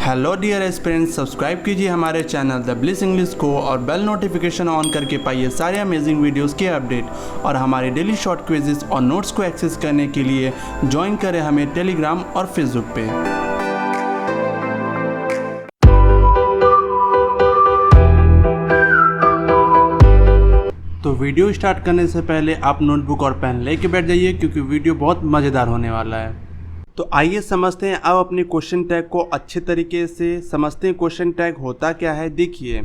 Hello dear aspirants, subscribe कीजिए हमारे channel the bliss English को और बेल नोटिफिकेशन ऑन करके पाइए सारे अमेजिंग वीडियोस के अपडेट और हमारे डेली शॉर्ट क्विजेस और नोट्स को एक्सेस करने के लिए ज्वाइन करें हमें टेलीग्राम और फेसबुक पे। तो वीडियो स्टार्ट करने से पहले आप नोटबुक और पेन लेके बैठ जाइए क्योंकि वीडियो बहुत मज़ेदार होने वाला है। तो आइए समझते हैं अब अपने क्वेश्चन टैग को अच्छे तरीके से समझते हैं। क्वेश्चन टैग होता क्या है, देखिए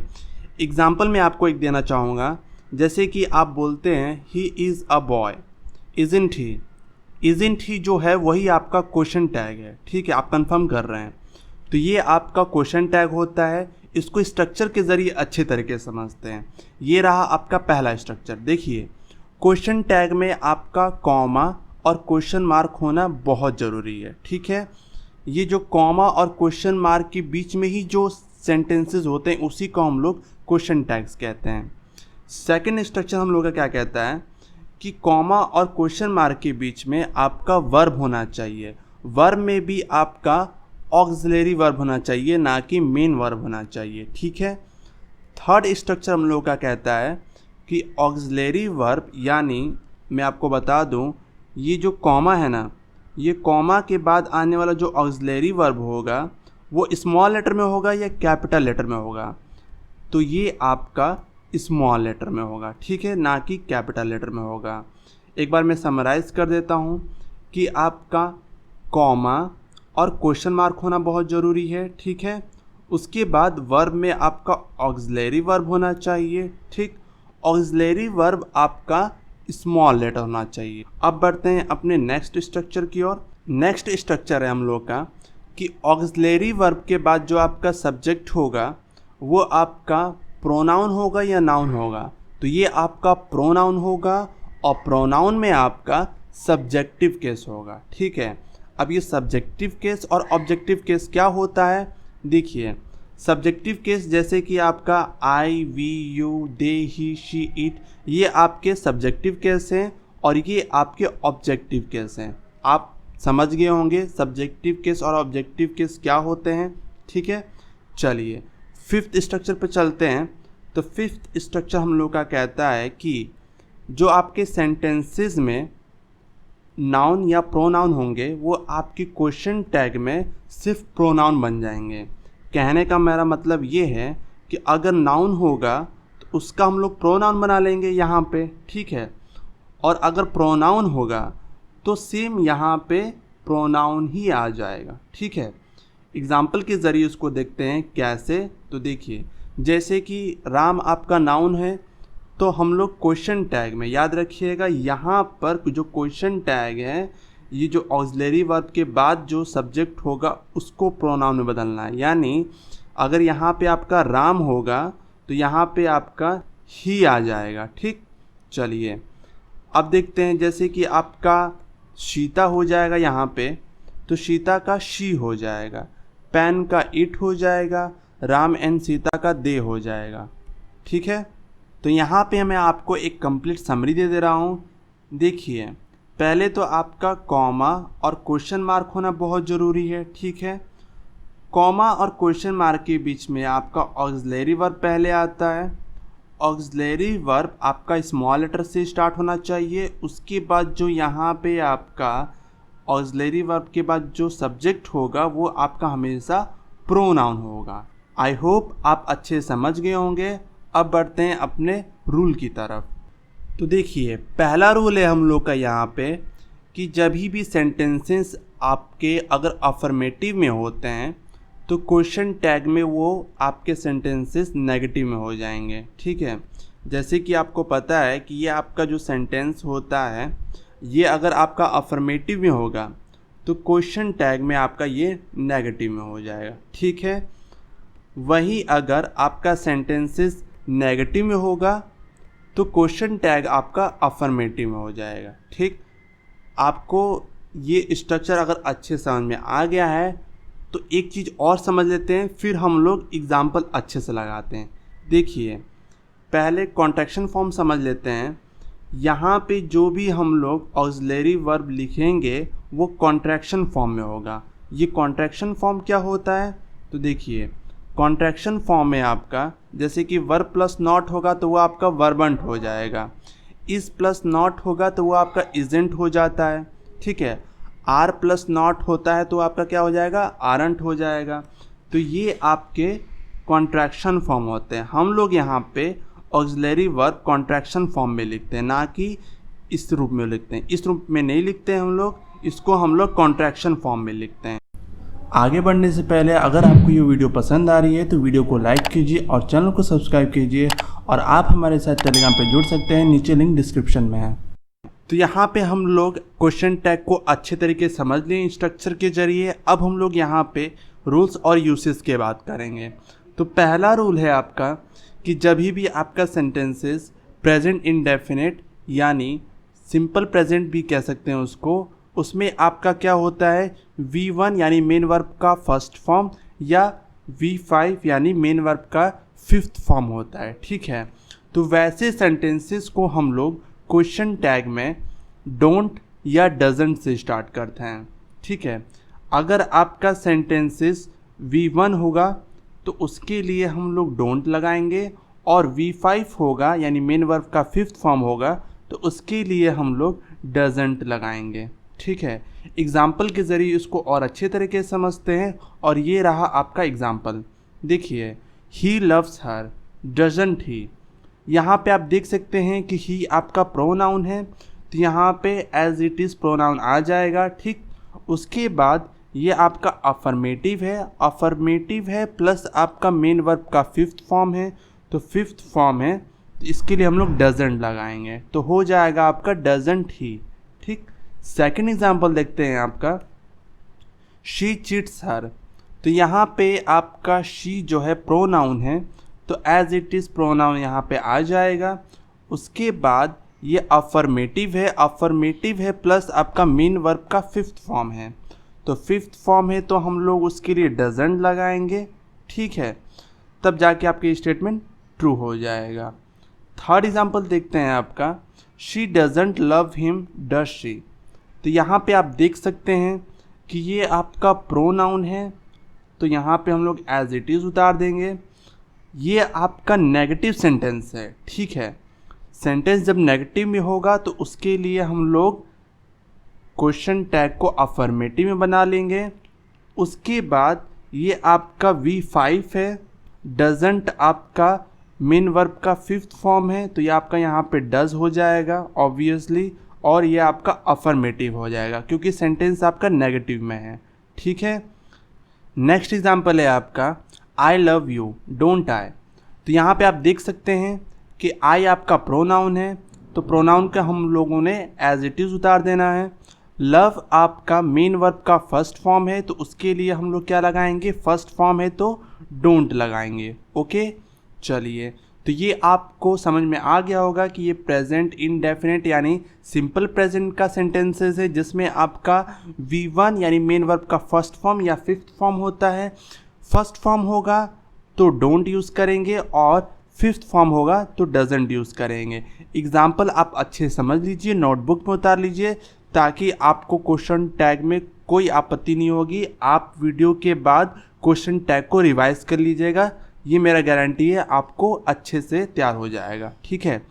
एग्जाम्पल में आपको एक देना चाहूँगा। जैसे कि आप बोलते हैं he is a boy, isn't he. Isn't he जो है वही आपका क्वेश्चन टैग है, ठीक है, आप कंफर्म कर रहे हैं। तो ये आपका क्वेश्चन टैग होता है। इसको स्ट्रक्चर के ज़रिए अच्छे तरीके से समझते हैं। ये रहा आपका पहला स्ट्रक्चर। देखिए क्वेश्चन टैग में आपका कॉमा और क्वेश्चन मार्क होना बहुत ज़रूरी है, ठीक है। ये जो कॉमा और क्वेश्चन मार्क के बीच में ही जो सेंटेंसेस होते हैं उसी को हम लोग क्वेश्चन टैग्स कहते हैं। सेकंड स्ट्रक्चर हम लोग का क्या कहता है कि कॉमा और क्वेश्चन मार्क के बीच में आपका वर्ब होना चाहिए। वर्ब में भी आपका ऑक्सिलरी वर्ब होना चाहिए, ना कि मेन वर्ब होना चाहिए, ठीक है। थर्ड स्ट्रक्चर हम लोग का कहता है कि ऑक्सिलरी वर्ब, यानी मैं आपको बता दूं, ये जो कॉमा है ना, ये कॉमा के बाद आने वाला जो ऑक्सिलरी वर्ब होगा वो स्मॉल लेटर में होगा या कैपिटल लेटर में होगा। तो ये आपका स्मॉल लेटर में होगा, ठीक है, ना कि कैपिटल लेटर में होगा। एक बार मैं समराइज़ कर देता हूँ कि आपका कॉमा और क्वेश्चन मार्क होना बहुत ज़रूरी है, ठीक है। उसके बाद वर्ब में आपका ऑक्सिलरी वर्ब होना चाहिए, ठीक। ऑक्सिलरी वर्ब आपका स्मॉल लेटर होना चाहिए। अब बढ़ते हैं अपने नेक्स्ट स्ट्रक्चर की ओर। नेक्स्ट स्ट्रक्चर है हम लोग का कि ऑक्सिलरी वर्ब के बाद जो आपका सब्जेक्ट होगा वो आपका प्रोनाउन होगा या नाउन होगा। तो ये आपका प्रोनाउन होगा और प्रोनाउन में आपका सब्जेक्टिव केस होगा, ठीक है। अब ये सब्जेक्टिव केस और ऑब्जेक्टिव केस क्या होता है, देखिए सब्जेक्टिव केस जैसे कि आपका I, we, you, they, he, she, it, ये आपके सब्जेक्टिव केस हैं और ये आपके ऑब्जेक्टिव केस हैं। आप समझ गए होंगे सब्जेक्टिव केस और ऑब्जेक्टिव केस क्या होते हैं, ठीक है। चलिए फिफ्थ स्ट्रक्चर पे चलते हैं। तो फिफ्थ स्ट्रक्चर हम लोग का कहता है कि जो आपके सेंटेंसेस में नाउन या प्रोनाउन होंगे वो आपके क्वेश्चन टैग में सिर्फ प्रोनाउन बन जाएंगे। कहने का मेरा मतलब ये है कि अगर नाउन होगा तो उसका हम लोग प्रोनाउन बना लेंगे यहाँ पे, ठीक है। और अगर प्रोनाउन होगा तो सेम यहाँ पे प्रोनाउन ही आ जाएगा, ठीक है। एग्जाम्पल के ज़रिए उसको देखते हैं कैसे। तो देखिए जैसे कि राम आपका नाउन है तो हम लोग क्वेश्चन टैग में, याद रखिएगा यहाँ पर जो क्वेश्चन टैग है, ये जो ऑक्सिलरी वर्ब के बाद जो सब्जेक्ट होगा उसको प्रोनाउन में बदलना है। यानी अगर यहाँ पे आपका राम होगा तो यहाँ पे आपका ही आ जाएगा, ठीक। चलिए अब देखते हैं जैसे कि आपका सीता हो जाएगा यहाँ पे तो सीता का शी हो जाएगा, पेन का इट हो जाएगा, राम एंड सीता का दे हो जाएगा, ठीक है। तो यहाँ पे मैं आपको एक कंप्लीट समरी दे रहा हूँ। देखिए पहले तो आपका कॉमा और क्वेश्चन मार्क होना बहुत ज़रूरी है, ठीक है। कॉमा और क्वेश्चन मार्क के बीच में आपका ऑक्सिलरी वर्ब पहले आता है। ऑक्सिलरी वर्ब आपका स्मॉल लेटर से स्टार्ट होना चाहिए। उसके बाद जो यहाँ पे आपका ऑक्सिलरी वर्ब के बाद जो सब्जेक्ट होगा वो आपका हमेशा प्रोनाउन होगा। आई होप आप अच्छे समझ गए होंगे। अब बढ़ते हैं अपने रूल की तरफ। तो देखिए पहला रूल है हम लोग का यहाँ पे कि जब भी सेंटेंसेस आपके अगर अफर्मेटिव में होते हैं तो क्वेश्चन टैग में वो आपके सेंटेंसेस नेगेटिव में हो जाएंगे, ठीक है। जैसे कि आपको पता है कि ये आपका जो सेंटेंस होता है ये अगर आपका अफर्मेटिव में होगा तो क्वेश्चन टैग में आपका ये नेगेटिव में हो जाएगा, ठीक है। वहीं अगर आपका सेंटेंसेस नेगेटिव में होगा तो क्वेश्चन टैग आपका अफर्मेटिव में हो जाएगा, ठीक। आपको ये स्ट्रक्चर अगर अच्छे समझ में आ गया है तो एक चीज़ और समझ लेते हैं, फिर हम लोग एग्जाम्पल अच्छे से लगाते हैं। देखिए पहले कॉन्ट्रैक्शन फॉर्म समझ लेते हैं। यहाँ पे जो भी हम लोग ऑक्सिलरी वर्ब लिखेंगे वो कॉन्ट्रैक्शन फॉर्म में होगा। ये कॉन्ट्रैक्शन फॉर्म क्या होता है, तो देखिए कॉन्ट्रैक्शन फॉर्म में आपका जैसे कि वर्ब प्लस नॉट होगा तो वो आपका वर्बंट हो जाएगा, इज प्लस नॉट होगा तो वो आपका इजेंट हो जाता है, ठीक है। आर प्लस नॉट होता है तो आपका क्या हो जाएगा, आरंट हो जाएगा। तो ये आपके कॉन्ट्रैक्शन फॉर्म होते हैं। हम लोग यहाँ पे ऑक्सिलरी वर्ब कॉन्ट्रैक्शन फॉर्म में लिखते हैं, ना कि इस रूप में लिखते हैं। इस रूप में नहीं लिखते हैं हम लोग, इसको हम लोग कॉन्ट्रैक्शन फॉर्म में लिखते हैं। आगे बढ़ने से पहले अगर आपको ये वीडियो पसंद आ रही है तो वीडियो को लाइक कीजिए और चैनल को सब्सक्राइब कीजिए, और आप हमारे साथ टेलीग्राम पे जुड़ सकते हैं, नीचे लिंक डिस्क्रिप्शन में है। तो यहाँ पे हम लोग क्वेश्चन टैग को अच्छे तरीके से समझ लिए स्ट्रक्चर के जरिए। अब हम लोग यहाँ पे रूल्स और यूसेस के बात करेंगे। तो पहला रूल है आपका कि जब भी आपका सेंटेंसेस प्रेजेंट इंडेफिनिट यानी सिंपल प्रेजेंट भी कह सकते हैं उसको, उसमें आपका क्या होता है, V1 यानी मेन वर्ब का फर्स्ट फॉर्म या V5 यानी मेन वर्ब का फिफ्थ फॉर्म होता है, ठीक है। तो वैसे सेंटेंसेस को हम लोग क्वेश्चन टैग में डोंट या डजंट से स्टार्ट करते हैं, ठीक है। अगर आपका सेंटेंसेस V1 होगा तो उसके लिए हम लोग डोंट लगाएंगे, और V5 होगा यानी मेन वर्ब का फिफ्थ फॉर्म होगा तो उसके लिए हम लोग डजंट लगाएंगे, ठीक है। एग्जाम्पल के ज़रिए इसको और अच्छे तरीके से समझते हैं, और ये रहा आपका एग्जाम्पल। देखिए ही लव्स हर डजंट ही, यहाँ पे आप देख सकते हैं कि ही आपका प्रोनाउन है, तो यहाँ पे एज इट इज़ प्रोनाउन आ जाएगा, ठीक। उसके बाद ये आपका अफर्मेटिव है प्लस आपका मेन वर्ब का फिफ्थ फॉर्म है, तो फिफ्थ फॉर्म है तो इसके लिए हम लोग डजंट लगाएंगे, तो हो जाएगा आपका डजंट ही, ठीक। सेकंड एग्जांपल देखते हैं आपका शी चीट्स हर, तो यहाँ पे आपका शी जो है प्रोनाउन है तो एज इट इज़ प्रोनाउन यहाँ पे आ जाएगा। उसके बाद ये अफर्मेटिव है प्लस आपका मेन वर्ब का फिफ्थ फॉर्म है, तो फिफ्थ फॉर्म है तो हम लोग उसके लिए डजंट लगाएंगे, ठीक है। तब जाके आपकी स्टेटमेंट ट्रू हो जाएगा। थर्ड एग्जांपल देखते हैं आपका she doesn't love him does she, तो यहाँ पे आप देख सकते हैं कि ये आपका प्रोनाउन है तो यहाँ पे हम लोग एज इट इज़ उतार देंगे। ये आपका नेगेटिव सेंटेंस है, ठीक है। सेंटेंस जब नेगेटिव में होगा तो उसके लिए हम लोग क्वेश्चन टैग को अफर्मेटिव में बना लेंगे। उसके बाद ये आपका V5 है, डजंट आपका मेन वर्ब का फिफ्थ फॉर्म है तो ये आपका यहाँ पे डज हो जाएगा ऑब्वियसली, और ये आपका अफर्मेटिव हो जाएगा क्योंकि सेंटेंस आपका नेगेटिव में है, ठीक है। नेक्स्ट एग्जांपल है आपका I love you don't I, तो यहाँ पे आप देख सकते हैं कि आई आपका प्रोनाउन है तो प्रोनाउन का हम लोगों ने एज इट इज़ उतार देना है। लव आपका मेन वर्ब का फर्स्ट फॉर्म है तो उसके लिए हम लोग क्या लगाएंगे, फर्स्ट फॉर्म है तो डोंट लगाएंगे, ओके। चलिए तो ये आपको समझ में आ गया होगा कि ये प्रेजेंट इंडेफिनिट यानी सिंपल प्रेजेंट का सेंटेंसेस है जिसमें आपका V1 यानी मेन वर्ब का फर्स्ट फॉर्म या फिफ्थ फॉर्म होता है। फर्स्ट फॉर्म होगा तो डोंट यूज़ करेंगे और फिफ्थ फॉर्म होगा तो डजंट यूज़ करेंगे। एग्जाम्पल आप अच्छे समझ लीजिए, नोटबुक में उतार लीजिए ताकि आपको क्वेश्चन टैग में कोई आपत्ति नहीं होगी। आप वीडियो के बाद क्वेश्चन टैग को रिवाइज कर लीजिएगा, ये मेरा गारंटी है आपको अच्छे से तैयार हो जाएगा, ठीक है।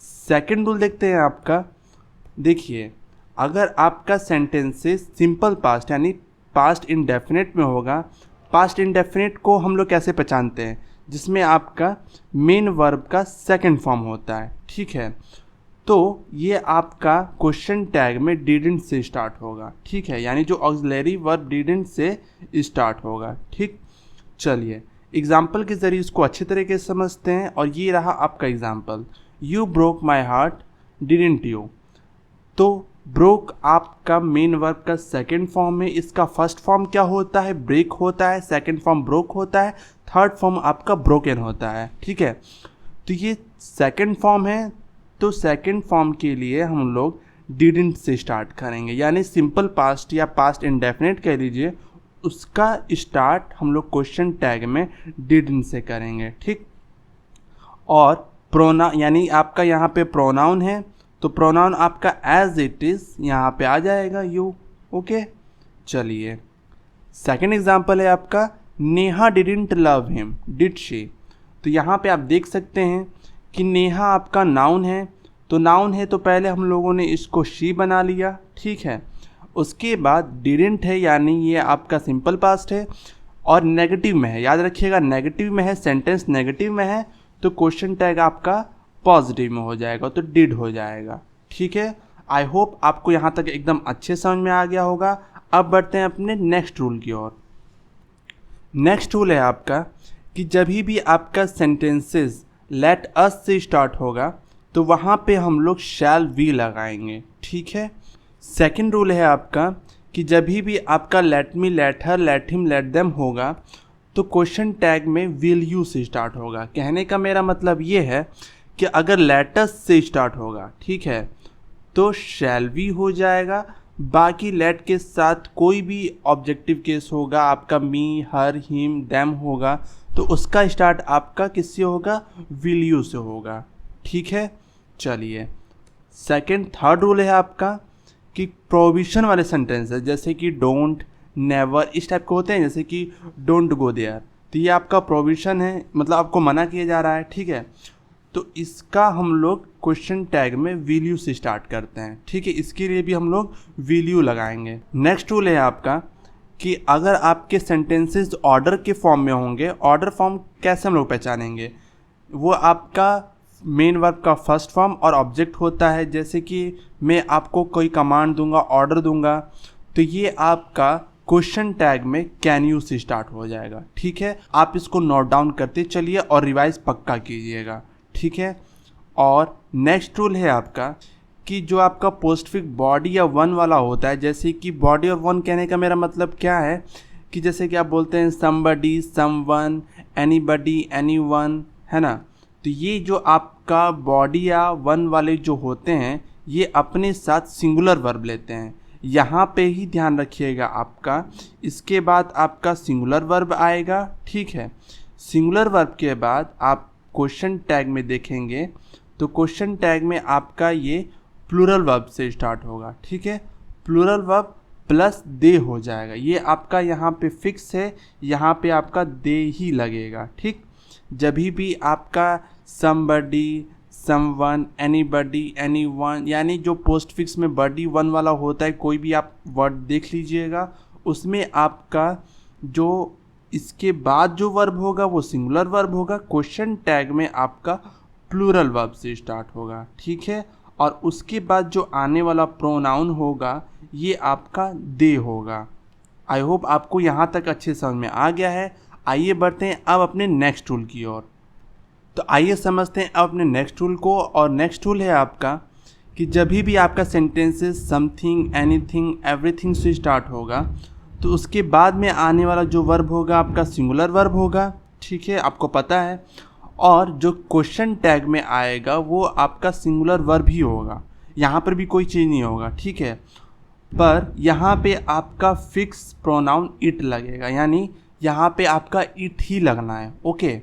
सेकंड रूल देखते हैं आपका। देखिए अगर आपका सेंटेंसेस सिंपल पास्ट यानी पास्ट इंडेफिनिट में होगा, पास्ट इंडेफिनिट को हम लोग कैसे पहचानते हैं, जिसमें आपका मेन वर्ब का सेकंड फॉर्म होता है, ठीक है। तो ये आपका क्वेश्चन टैग में डिडंट से स्टार्ट होगा, ठीक है, यानी जो auxiliary verb didn't say start होगा, ठीक। चलिए एग्जाम्पल के ज़रिए इसको अच्छे तरीके से समझते हैं, और ये रहा आपका example you broke my heart didn't you, तो ब्रोक आपका मेन वर्ब का सेकंड फॉर्म है, इसका फर्स्ट फॉर्म क्या होता है, ब्रेक होता है, सेकंड फॉर्म ब्रोक होता है, थर्ड फॉर्म आपका ब्रोकन होता है, ठीक है। तो ये सेकंड फॉर्म है तो सेकंड फॉर्म के लिए हम लोग डिडंट से स्टार्ट करेंगे, यानी सिंपल पास्ट या पास्ट इंडेफिनिट कह लीजिए, उसका स्टार्ट हम लोग क्वेश्चन टैग में डिडंट से करेंगे, ठीक। और प्रोनाउन यानी आपका यहाँ पे प्रोनाउन है तो प्रोनाउन आपका एज इट इज़ यहाँ पे आ जाएगा यू, ओके। चलिए सेकंड एग्जांपल है आपका Neha didn't love him, did she. तो यहाँ पे आप देख सकते हैं कि नेहा आपका नाउन है, तो नाउन है तो पहले हम लोगों ने इसको शी बना लिया, ठीक है। उसके बाद डिडंट है यानी ये आपका सिंपल पास्ट है और नेगेटिव में है, याद रखिएगा नेगेटिव में है, सेंटेंस नेगेटिव में है तो क्वेश्चन टैग आपका पॉजिटिव में हो जाएगा, तो डिड हो जाएगा, ठीक है। आई होप आपको यहाँ तक एकदम अच्छे समझ में आ गया होगा। अब बढ़ते हैं अपने नेक्स्ट रूल की ओर। नेक्स्ट रूल है आपका कि जब भी आपका सेंटेंसेस लेट अस से स्टार्ट होगा तो वहाँ पे हम लोग शैल वी लगाएंगे, ठीक है। सेकंड रूल है आपका कि जब भी आपका let me, let her, let him, let them होगा तो क्वेश्चन टैग में विल यू से स्टार्ट होगा। कहने का मेरा मतलब ये है कि अगर लेट अस से स्टार्ट होगा, ठीक है, तो शैल वी हो जाएगा। बाकी लेट के साथ कोई भी ऑब्जेक्टिव केस होगा, आपका मी, हर, हिम, देम होगा तो उसका स्टार्ट आपका किससे होगा, विल यू से होगा, ठीक है। चलिए थर्ड रूल है आपका कि प्रोविजन वाले सेंटेंसेस जैसे कि डोंट, नेवर, इस टाइप के होते हैं, जैसे कि डोंट गो देयर, तो ये आपका प्रोविजन है, मतलब आपको मना किया जा रहा है, ठीक है। तो इसका हम लोग क्वेश्चन टैग में विल यू से स्टार्ट करते हैं, ठीक है। इसके लिए भी हम लोग विल यू लगाएंगे। नेक्स्ट रूल है आपका कि अगर आपके सेंटेंसेस ऑर्डर के फॉर्म में होंगे, ऑर्डर फॉर्म कैसे हम लोग पहचानेंगे, वो आपका मेन वर्ब का फर्स्ट फॉर्म और ऑब्जेक्ट होता है। जैसे कि मैं आपको कोई कमांड दूंगा, ऑर्डर दूंगा, तो ये आपका क्वेश्चन टैग में कैन यू से स्टार्ट हो जाएगा, ठीक है। आप इसको नोट डाउन करते चलिए और रिवाइज पक्का कीजिएगा, ठीक है। और नेक्स्ट रूल है आपका कि जो आपका पोस्टफिक्स बॉडी या वन वाला होता है, जैसे कि बॉडी और वन कहने का मेरा मतलब क्या है कि जैसे कि आप बोलते हैं समबडी, समवन, एनीबडी, एनीवन, है ना। तो ये जो आपका बॉडी या वन वाले जो होते हैं ये अपने साथ सिंगुलर वर्ब लेते हैं, यहाँ पे ही ध्यान रखिएगा आपका। इसके बाद आपका सिंगुलर वर्ब आएगा, ठीक है। सिंगुलर वर्ब के बाद आप क्वेश्चन टैग में देखेंगे तो क्वेश्चन टैग में आपका ये प्लूरल वर्ब से स्टार्ट होगा, ठीक है। प्लूरल वर्ब प्लस दे हो जाएगा, ये आपका यहाँ पे फिक्स है, यहाँ पे आपका दे ही लगेगा, ठीक। जब भी आपका समबडी, समवन, एनीबडी, एनीवन, यानी जो पोस्ट फिक्स में बडी वन वाला होता है, कोई भी आप वर्ड देख लीजिएगा, उसमें आपका जो इसके बाद जो वर्ब होगा वो सिंगुलर वर्ब होगा, क्वेश्चन टैग में आपका प्लूरल वर्ब से स्टार्ट होगा, ठीक है। और उसके बाद जो आने वाला प्रोनाउन होगा ये आपका दे होगा। आई होप आपको यहाँ तक अच्छे समझ में आ गया है। आइए बढ़ते हैं अब अपने नेक्स्ट रूल की ओर। तो आइए समझते हैं अब अपने नेक्स्ट रूल को। और नेक्स्ट रूल है आपका कि जब भी आपका सेंटेंसेस समथिंग, एनीथिंग, एवरीथिंग से स्टार्ट होगा तो उसके बाद में आने वाला जो वर्ब होगा आपका सिंगुलर वर्ब होगा, ठीक है, आपको पता है। और जो क्वेश्चन टैग में आएगा वो आपका सिंगुलर वर्ब ही होगा, यहाँ पर भी कोई चीज़ नहीं होगा, ठीक है। पर यहाँ पे आपका फिक्स प्रोनाउन इट लगेगा, यानी यहाँ पे आपका इट ही लगना है, ओके।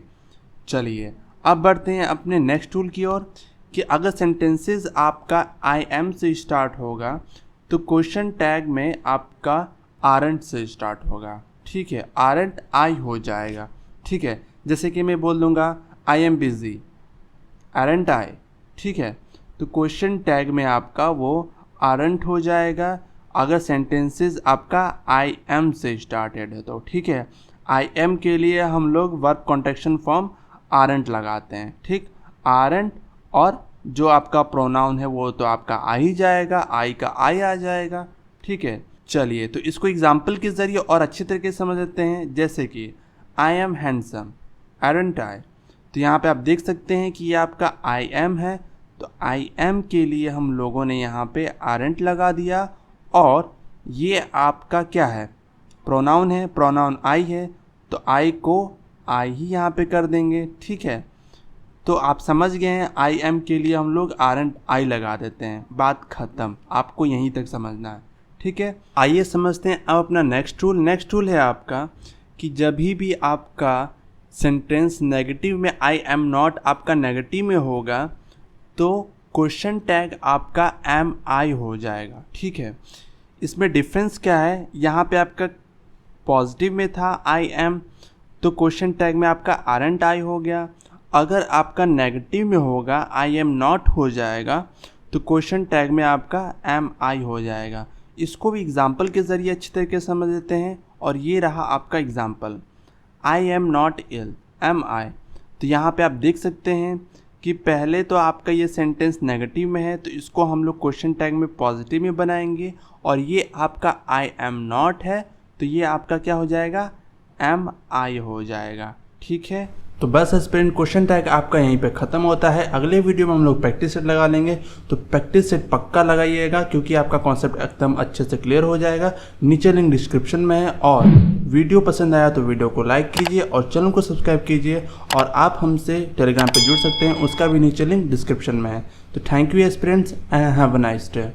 चलिए अब बढ़ते हैं अपने नेक्स्ट रूल की ओर कि अगर सेंटेंसेस आपका आई एम से स्टार्ट होगा तो क्वेश्चन टैग में आपका आरंट से स्टार्ट होगा, ठीक है। आरंट आई हो जाएगा, ठीक है। जैसे कि मैं बोल दूँगा आई एम बिजी, आरंट आई, ठीक है। तो क्वेश्चन टैग में आपका वो आरंट हो जाएगा अगर सेंटेंसेस आपका आई एम से स्टार्टेड है तो, ठीक है। आई एम के लिए हम लोग वर्ब कॉन्ट्रैक्शन फॉर्म आरंट लगाते हैं, ठीक। आरंट और जो आपका प्रोनाउन है वो तो आपका आई जाएगा, आई का आई आ जाएगा, ठीक है। चलिए तो इसको एग्जाम्पल के ज़रिए और अच्छे तरीके से समझ लेते हैं। जैसे कि आई एम हैंडसम, आरंट आई, तो यहाँ पे आप देख सकते हैं कि ये आपका आई एम है, तो आई एम के लिए हम लोगों ने यहाँ पे आरंट लगा दिया और ये आपका क्या है, प्रोनाउन है, प्रोनाउन आई है, तो आई को आई ही यहाँ पे कर देंगे, ठीक है। तो आप समझ गए हैं, आई एम के लिए हम लोग आरंट आई लगा देते हैं, बात ख़त्म, आपको यहीं तक समझना है, ठीक है। आइए समझते हैं अब अपना नेक्स्ट रूल। नेक्स्ट रूल है आपका कि जब भी आपका सेंटेंस नेगेटिव में आई एम नॉट आपका नेगेटिव में होगा तो क्वेश्चन टैग आपका एम आई हो जाएगा, ठीक है। इसमें डिफरेंस क्या है, यहाँ पे आपका पॉजिटिव में था आई एम, तो क्वेश्चन टैग में आपका आरंट आई हो गया। अगर आपका नेगेटिव में होगा आई एम नॉट हो जाएगा, तो क्वेश्चन टैग में आपका एम आई हो जाएगा। इसको भी एग्जाम्पल के ज़रिए अच्छी तरीके से समझ लेते हैं। और ये रहा आपका example, I am not ill, am I. तो यहाँ पे आप देख सकते हैं कि पहले तो आपका ये सेंटेंस नेगेटिव में है, तो इसको हम लोग क्वेश्चन टैग में पॉजिटिव में बनाएंगे। और ये आपका आई एम नॉट है, तो ये आपका क्या हो जाएगा, एम आई हो जाएगा। ठीक है, तो बस एस्पिरेंट क्वेश्चन टैग आपका यहीं पे ख़त्म होता है। अगले वीडियो में हम लोग प्रैक्टिस सेट लगा लेंगे, तो प्रैक्टिस सेट पक्का लगाइएगा, क्योंकि आपका कॉन्सेप्ट एकदम अच्छे से क्लियर हो जाएगा। नीचे लिंक डिस्क्रिप्शन में है। और वीडियो पसंद आया तो वीडियो को लाइक कीजिए और चैनल को सब्सक्राइब कीजिए। और आप हमसे टेलीग्राम पर जुड़ सकते हैं, उसका भी नीचे लिंक डिस्क्रिप्शन में है। तो thank you aspirants and have a nice day.